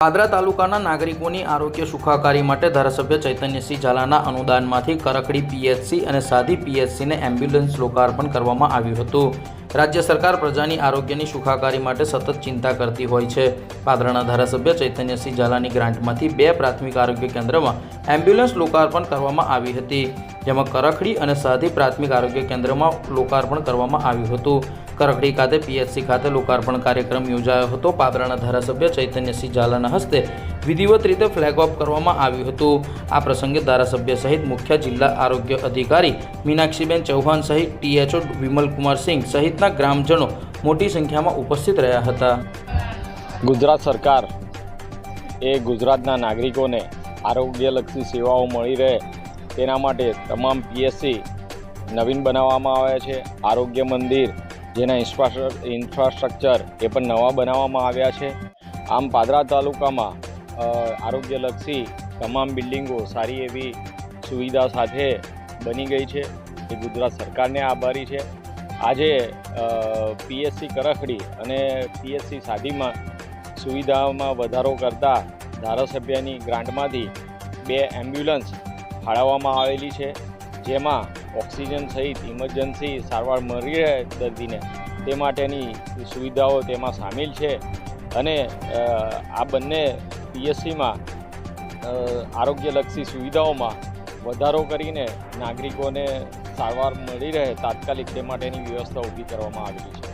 પાદરા તાલુકાના નાગરિકોની આરોગ્ય સુખાકારી માટે ધારાસભ્ય ચૈતન્યસિંહ ઝાલાના અનુદાનમાંથી કરકડી પીએચસી અને સાદી પીએચસીને એમ્બ્યુલન્સ લોકાર્પણ કરવામાં આવ્યું હતું। રાજ્ય સરકાર પ્રજાની આરોગ્યની સુખાકારી માટે સતત ચિંતા કરતી હોય છે। પાદરાના ધારાસભ્ય ચૈતન્યસિંહ ઝાલાની ગ્રાન્ટમાંથી 2 પ્રાથમિક આરોગ્ય કેન્દ્રમાં એમ્બ્યુલન્સ લોકાર્પણ કરવામાં આવી હતી, જેમાં કરકડી અને સાદી પ્રાથમિક આરોગ્ય કેન્દ્રમાં લોકાર્પણ કરવામાં આવ્યું હતું। કરકડી ખાતે પીએચસી ખાતે લોકાર્પણ કાર્યક્રમ યોજાયો હતો। પાદરાના ધારાસભ્ય ચૈતન્યસિંહ ઝાલાના હસ્તે વિધિવત રીતે ફ્લેગ ઓફ કરવામાં આવ્યું હતું। આ પ્રસંગે ધારાસભ્ય સહિત મુખ્ય જિલ્લા આરોગ્ય અધિકારી મીનાક્ષીબેન ચૌહાણ સહિત ટીએચઓ વિમલકુમાર સિંહ સહિતના ગ્રામજનો મોટી સંખ્યામાં ઉપસ્થિત રહ્યા હતા। ગુજરાત સરકાર એ ગુજરાતના નાગરિકોને આરોગ્યલક્ષી સેવાઓ મળી રહે તેના માટે તમામ પીએચસી નવીન બનાવવામાં આવ્યા છે। આરોગ્ય મંદિર જેના ઇન્ફ્રાસ્ટ્રક્ચર એ પણ નવા બનાવવામાં આવ્યા છે। આમ પાદરા તાલુકામાં આરોગ્યલક્ષી તમામ બિલ્ડિંગો સારી એવી સુવિધા સાથે બની ગઈ છે, એ ગુજરાત સરકારને આભારી છે। આજે પીએચસી કરકડી અને પીએચસી સાદીમાં સુવિધામાં વધારો કરતા ધારાસભ્યની ગ્રાન્ટમાંથી 2 એમ્બ્યુલન્સ ફાળવવામાં આવેલી છે, જેમાં ઓક્સિજન સહિત ઇમરજન્સી સારવાર મળી રહે દર્દીને તે માટેની સુવિધાઓ તેમાં સામેલ છે। અને આ બંને પીએચસીમાં આરોગ્યલક્ષી સુવિધાઓમાં વધારો કરીને નાગરિકોને સારવાર મળી રહે તાત્કાલિક તે માટેની વ્યવસ્થા ઊભી કરવામાં આવેલી છે।